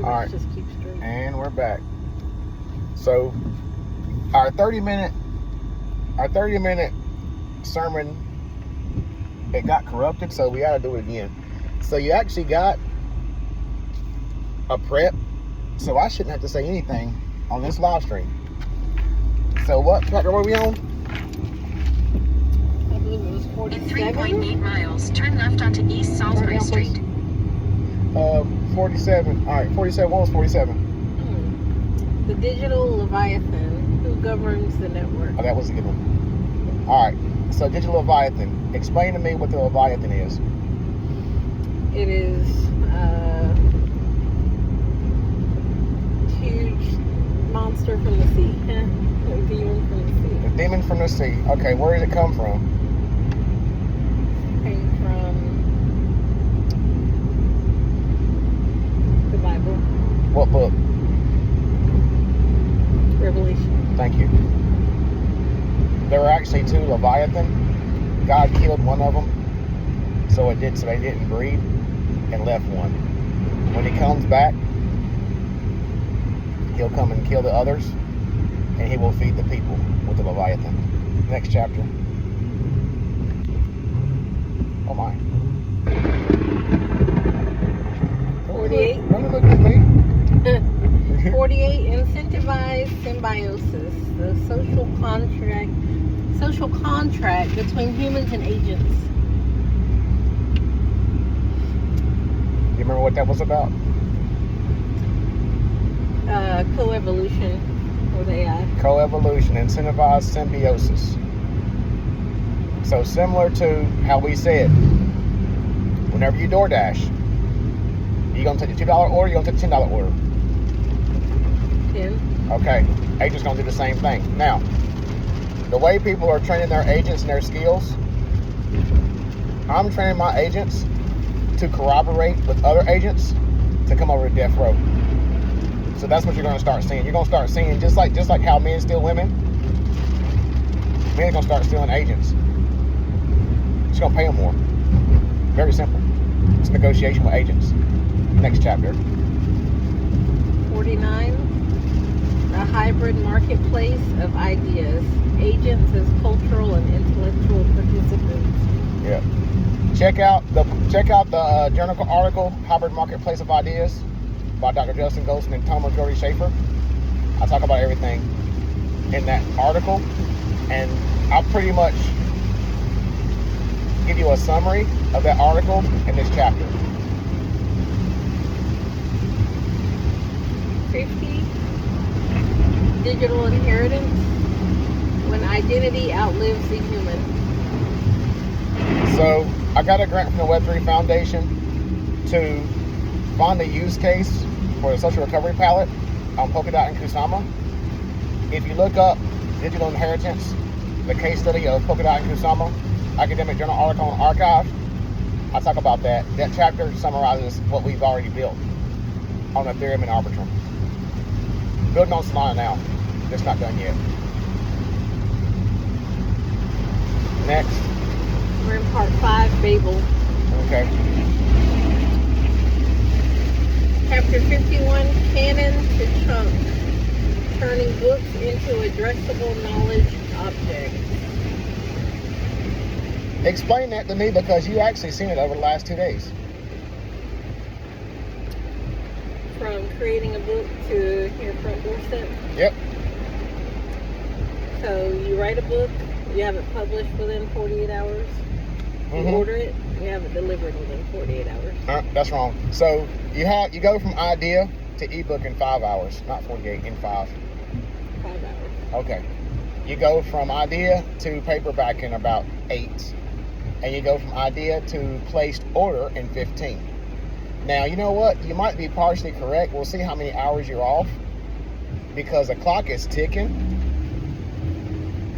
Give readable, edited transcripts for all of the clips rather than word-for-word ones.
All right, just keep straight. And we're back. So our 30-minute sermon, it got corrupted, so we got to do it again. So you actually got a prep, so I shouldn't have to say anything on this live stream. So what chapter were we on? I believe it was 47. In 3.8 miles, turn left onto East Salisbury Street. 47. All right, 47. What was 47? The digital Leviathan, who governs the network. Oh, that was a good one. All right, so digital Leviathan. Explain to me what the Leviathan is. It is a huge monster from the sea. A demon from the sea. The demon from the sea. Okay, where did it come from? Came from the Bible. What book? Revelation. Thank you. There were actually two Leviathan. God killed one of them, so they didn't breed, and left one. When he comes back, he'll come and kill the others, and he will feed the people with the Leviathan. Next chapter. Oh my. 48. Don't look at me. 48. Incentivize symbiosis, the social contract between humans and agents. You remember what that was about? Coevolution with AI. Coevolution, incentivized symbiosis. So similar to how we said, whenever you DoorDash, you gonna take the $2 order, you gonna take the $10 order. 10. Okay, agents gonna do the same thing. Now, the way people are training their agents and their skills, I'm training my agents to corroborate with other agents to come over to death row. So that's what you're gonna start seeing. You're gonna start seeing just like how men steal women, men are gonna start stealing agents. Just gonna pay them more. Very simple. It's negotiation with agents. Next chapter. 49. A hybrid marketplace of ideas. Agents as cultural and intellectual participants. Yeah. Check out the journal article, Hybrid Marketplace of Ideas, by Dr. Justin Goldston and Thomas Jody Schaefer. I talk about everything in that article, and I'll pretty much give you a summary of that article in this chapter. 50. Digital inheritance, when identity outlives the human. So I got a grant from the Web3 Foundation to find a use case for the social recovery palette on Polkadot and Kusama. If you look up digital inheritance, the case study of Polkadot and Kusama, academic journal article on Archive, I talk about that. That chapter summarizes what we've already built on Ethereum and Arbitrum. Building on Solana now. It's not done yet. Next. We're in part 5, Babel. Okay. Chapter 51, Canon to Chunk, turning books into addressable knowledge objects. Explain that to me, because you actually seen it over the last 2 days. From creating a book to your front doorstep. Yep. So you write a book, you have it published within 48 hours. You order it, you have it delivered within 48 hours. That's wrong. So you go from idea to ebook in 5 hours, not 48, in 5. 5 hours. Okay. You go from idea to paperback in about 8. And you go from idea to placed order in 15. Now, you know what? You might be partially correct. We'll see how many hours you're off, because the clock is ticking.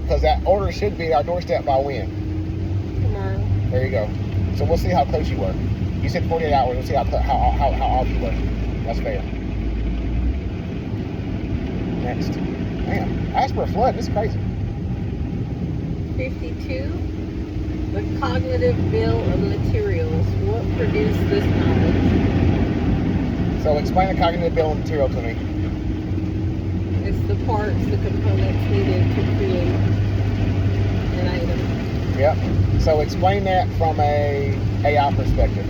Because that order should be at our doorstep by when? Tomorrow. There you go. So we'll see how close you were. You said 48 hours. We'll see how off you were. That's fair. Next. Man, ask for a flood. This is crazy. 52. The cognitive bill of materials. What produced this knowledge? So explain the cognitive bill of material to me. It's the parts, the components needed to create an item. Yep. So explain that from a AI perspective.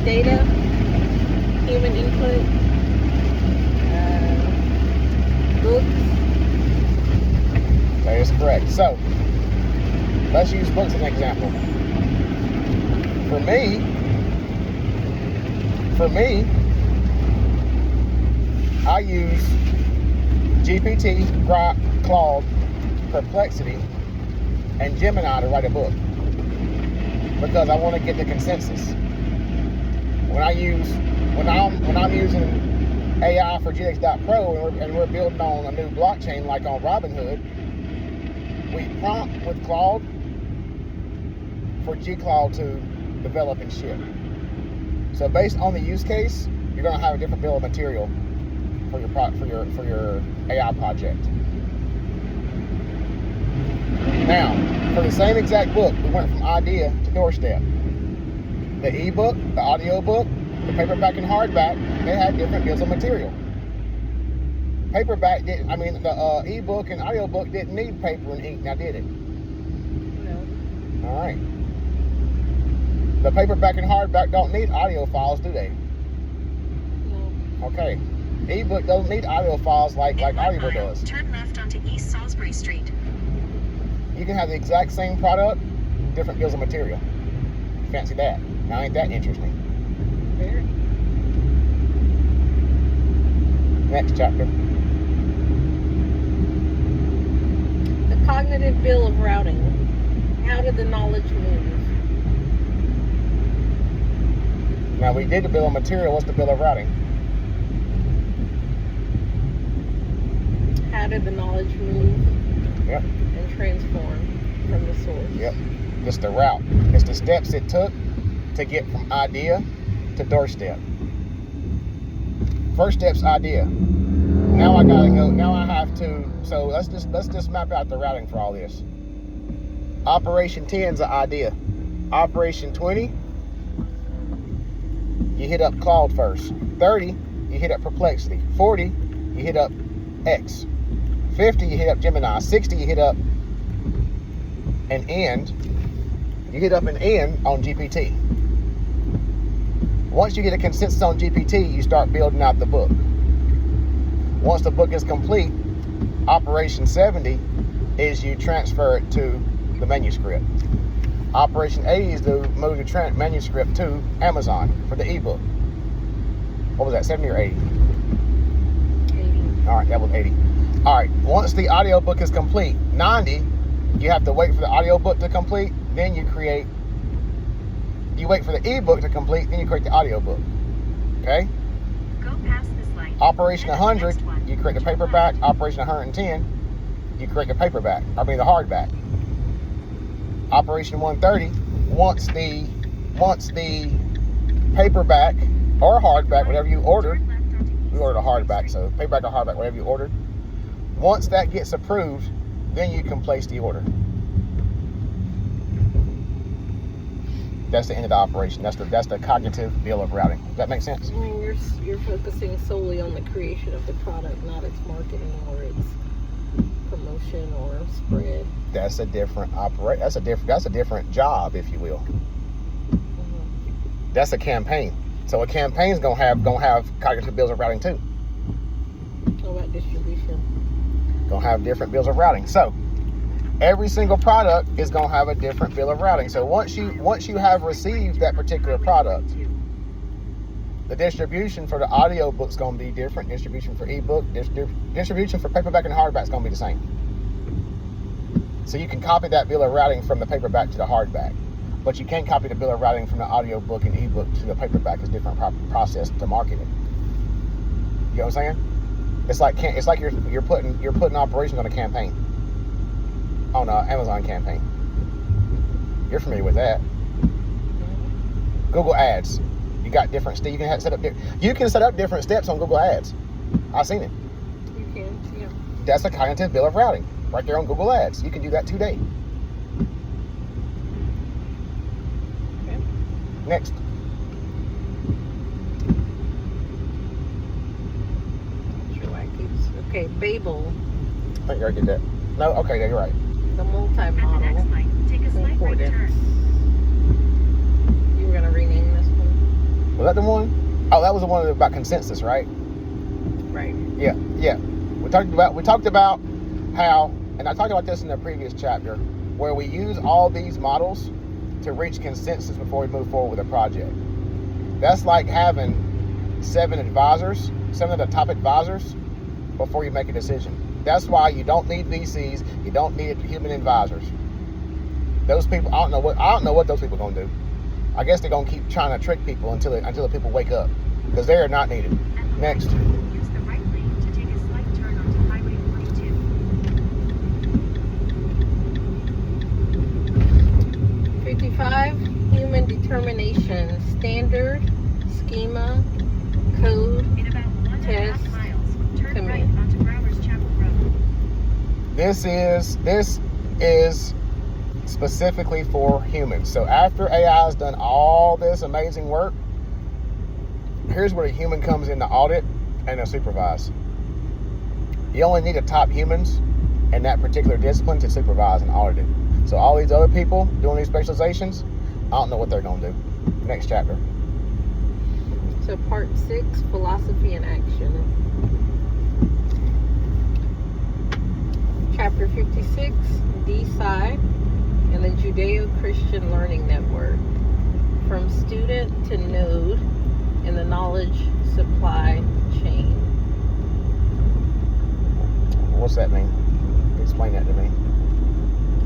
Data, human input, books. That is correct. So let's use books as an example. For me, I use GPT, Grok, Claude, Perplexity, and Gemini to write a book because I want to get the consensus. When I'm using AI for GX.Pro and we're building on a new blockchain like on Robinhood, we prompt with Claude for G-Claude to develop and ship. So based on the use case, you're going to have a different bill of material for your AI project. Now, for the same exact book, we went from idea to doorstep. The ebook, the audio book, the paperback and hardback, they had different bills of material. The ebook and audio book didn't need paper and ink, now did it? No. All right. The paperback and hardback don't need audio files, do they? No. Okay. Ebook doesn't need audio files like In 1 Audible mile, does. turn left onto East Salisbury Street. You can have the exact same product, different bills of material. Fancy that. Now ain't that interesting? Very. Next chapter. The cognitive bill of routing. How did the knowledge move? Now we did the bill of material. What's the bill of routing? How did the knowledge move Yep. and transform from the source? Yep. It's the route. It's the steps it took to get from idea to doorstep. First step's idea. Now I gotta go. Now I have to. So let's just map out the routing for all this. Operation 10 is an idea. Operation 20, you hit up Claude first. 30, you hit up Perplexity. 40, you hit up X. 50, you hit up Gemini. 60, you hit up an end. You hit up an end on GPT. Once you get a consensus on GPT, you start building out the book. Once the book is complete, Operation 70 is you transfer it to the manuscript. Operation 80 is to move the manuscript to Amazon for the ebook. What was that, 70 or 80? 80. All right, that was 80. All right, once the audiobook is complete, 90, you have to wait for the audiobook to complete, then you wait for the ebook to complete, then you create the audiobook. Okay? Go past this light. Operation Then the 100, next one. you create the Turn paperback. left. Operation 110, you create the hardback. Operation 130, once the paperback or hardback, whatever you ordered, Turn left onto East we ordered a Salisbury hardback, Street. so paperback or hardback, whatever you ordered. Once that gets approved, then you can place the order. That's the end of the operation. That's the cognitive bill of routing. Does that make sense? I mean, you're focusing solely on the creation of the product, not its marketing or its promotion or spread. That's a different That's a different job, if you will. Mm-hmm. That's a campaign. So a campaign's gonna have cognitive bills of routing too. How about distribution? Gonna have different bills of routing. So every single product is gonna have a different bill of routing. So once you have received that particular product, the distribution for the audio book's gonna be different. Distribution for ebook, distribution for paperback and hardback is gonna be the same. So you can copy that bill of routing from the paperback to the hardback, but you can't copy the bill of routing from the audio book and ebook to the paperback. It's a different process to market it. You know what I'm saying? It's like you're putting operations on a campaign, on an Amazon campaign. You're familiar with that. Google Ads. You got different steps. You can set up different steps on Google Ads. I've seen it. You can, yeah. That's a cognitive bill of routing right there on Google Ads. You can do that today. Next. Okay, Babel, I think you already did that. No? Okay, yeah, you're right. the At the multi-model next light, take a slight right concordance. turn. You were going to rename this one? Was that the one? Oh, that was the one about consensus, right? Right. Yeah. We talked about how, and I talked about this in the previous chapter, where we use all these models to reach consensus before we move forward with a project. That's like having 7 advisors, 7 of the top advisors before you make a decision. That's why you don't need VCs, you don't need human advisors. Those people, I don't know what those people are gonna do. I guess they're gonna keep trying to trick people until the people wake up, because they are not needed. Next. Use the right lane to take a slight turn onto Highway 42. 55, human determination, standard, schema, code, In about 1.5 Test. miles, turn Commit. right onto Browers Chapel Road. This is specifically for humans. So after AI has done all this amazing work, here's where the human comes in to audit and to supervise. You only need the top humans in that particular discipline to supervise and audit it. So all these other people doing these specializations, I don't know what they're going to do. Next chapter. So part 6, philosophy and action. Chapter 56, DSI and the Judeo-Christian Learning Network. From student to node in the knowledge supply chain. What's that mean? Explain that to me.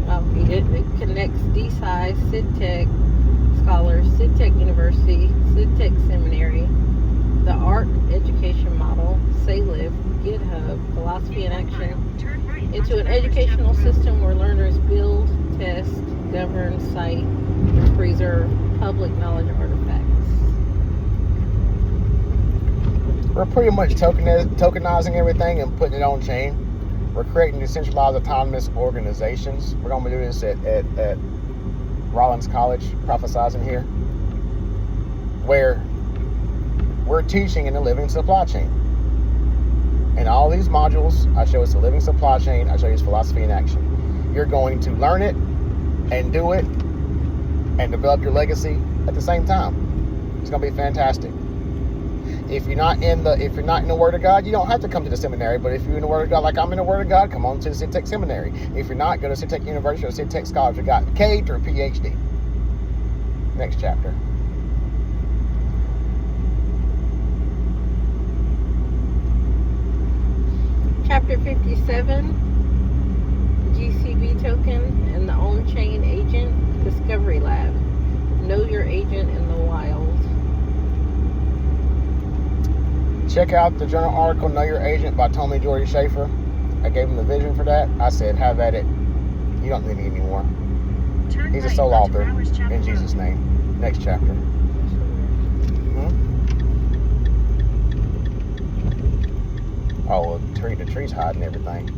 I'll read it. It connects DSI, SIDTech scholars, SIDTech University, SIDTech Seminary, the ARC education model, SALIF, GitHub, philosophy and action, Turn right into onto an Browers educational Chapel Road. system where learners build, test, govern, cite, preserve public knowledge artifacts. We're pretty much tokenizing everything and putting it on chain. We're creating decentralized autonomous organizations. We're going to do this at Rollins College, prophesizing here, where we're teaching in the living supply chain. In all these modules, I show us the living supply chain, I show you philosophy in action. You're going to learn it and do it and develop your legacy at the same time. It's going to be fantastic. If you're not in the Word of God, you don't have to come to the seminary. But if you're in the Word of God, like I'm in the Word of God, come on to the SIDTech Seminary. If you're not, go to SIDTech University or SIDTech Scholars. You got K through PhD. Next chapter. Chapter 57, GCB token and the on-chain agent discovery lab. Know your agent in the wild. Check out the journal article, Know Your Agent by Tommy Jordy Schaefer. I gave him the vision for that. I said, have at it. You don't need me anymore. Turn He's a right sole onto author Browers Chapel in Jesus' Road. name. Next chapter. Oh, the tree's hiding everything.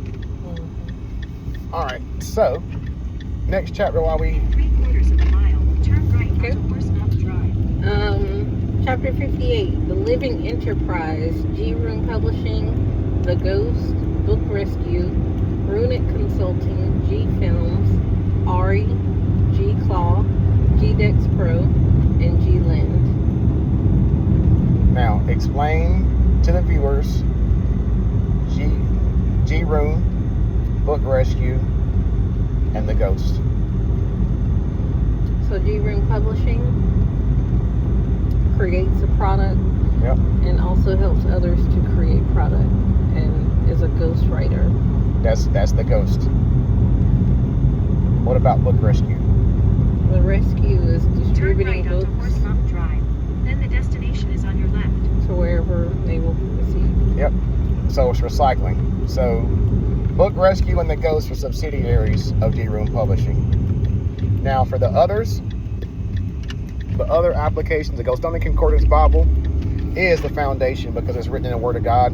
All right, so next chapter while we... 3/4 of a mile, turn right Okay. onto Horsemouth Drive. Chapter 58, The Living Enterprise, G-Room Publishing, The Ghost, Book Rescue, Runic Consulting, G-Films, Ari, G-Claw, G-Dex Pro, and G-Lend. Now, explain to the viewers G-Room, Book Rescue, and The Ghost. So G-Room Publishing creates a product Yep. and also helps others to create product and is a ghostwriter. That's The Ghost. What about Book Rescue? The Rescue is Turn distributing right onto books Horsemouth Drive. Then the destination is on your left. to wherever they will be received. Yep. So it's recycling. So Book Rescue and The Ghost are subsidiaries of G-Room Publishing. Now for the others, the other applications, the Ghostonian Concordance Bible is the foundation because it's written in the Word of God.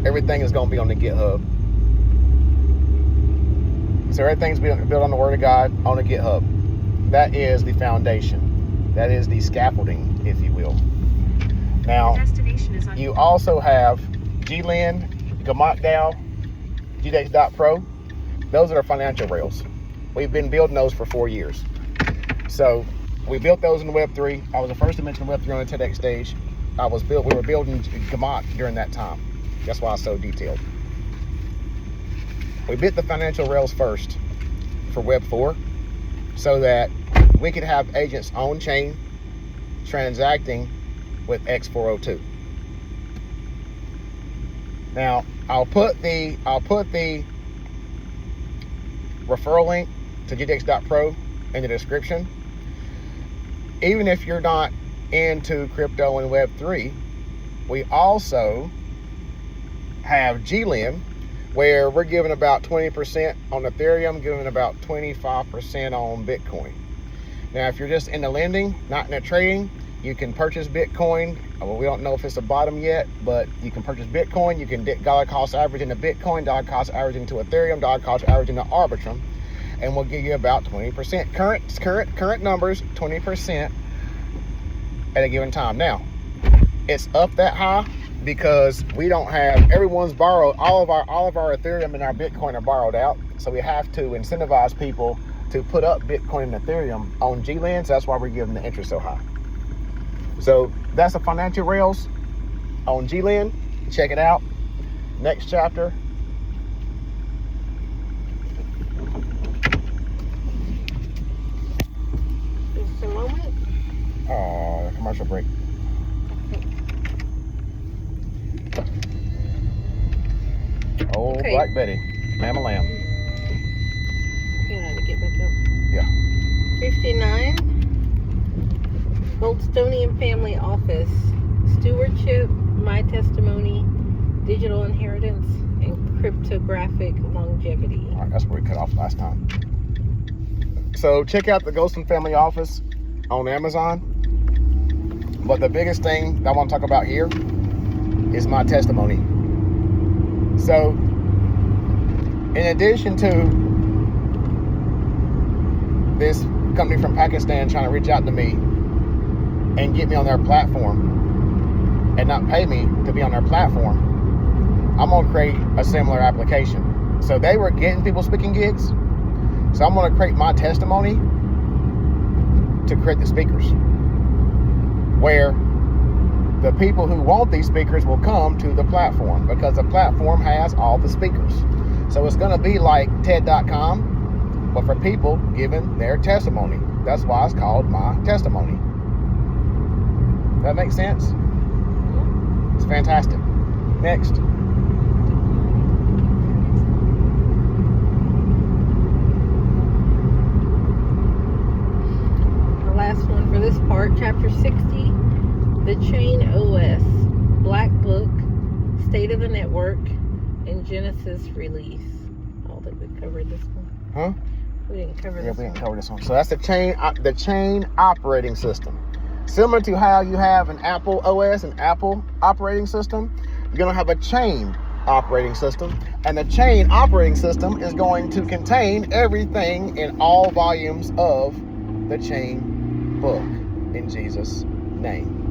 Everything is going to be on the GitHub. So everything's built on the Word of God on the GitHub. That is the foundation. That is the scaffolding, if you will. Now, Destination is on. you also have GLIN, Gamot DAO, GDEX.pro. Those are the financial rails. We've been building those for 4 years. So we built those in Web3. I was the first to mention Web3 on the TEDx stage. We were building Gamot during that time. That's why it's so detailed. We built the financial rails first for Web4 so that we could have agents on chain transacting with X402. Now, I'll put the referral link to GDEX.pro in the description. Even if you're not into crypto and Web3, we also have GLIN, where we're giving about 20% on Ethereum, giving about 25% on Bitcoin. Now, if you're just into lending, not into trading, you can purchase Bitcoin. Well, we don't know if it's a bottom yet, but you can purchase Bitcoin. You can dollar cost average into Bitcoin, dollar cost average into Ethereum, dollar cost average into Arbitrum, and we'll give you about 20%. Current numbers, 20% at a given time. Now, it's up that high because we don't have, everyone's borrowed, all of our Ethereum and our Bitcoin are borrowed out. So we have to incentivize people to put up Bitcoin and Ethereum on GLIN. So that's why we're giving the interest so high. So that's the financial rails on GLIN. Check it out. Next chapter. Just a moment. Commercial break. Oh, Okay. Black Betty, Mama Lamb. You know how to get back up. Yeah. 59. Goldstonian Family Office. Stewardship, My Testimony, Digital Inheritance, and Cryptographic Longevity. All right, that's where we cut off last time. So check out the Goldstone Family Office on Amazon. But the biggest thing that I want to talk about here is My Testimony. So, in addition to this company from Pakistan trying to reach out to me and get me on their platform and not pay me to be on their platform, I'm going to create a similar application. So they were getting people speaking gigs. So I'm going to create My Testimony to create the speakers, where the people who want these speakers will come to the platform because the platform has all the speakers. So it's going to be like TED.com, but for people giving their testimony. That's why it's called My Testimony. That makes sense? It's fantastic. Next. The last one for this part, chapter 60. The Chain OS, Black Book, State of the Network, and Genesis Release. Oh, did we cover this one? Huh? We didn't cover Yeah, this we one. didn't cover this one. So that's the chain operating system. Similar to how you have an Apple OS, an Apple operating system, you're going to have a chain operating system. And the chain operating system is going to contain everything in all volumes of the chain book in Jesus' name.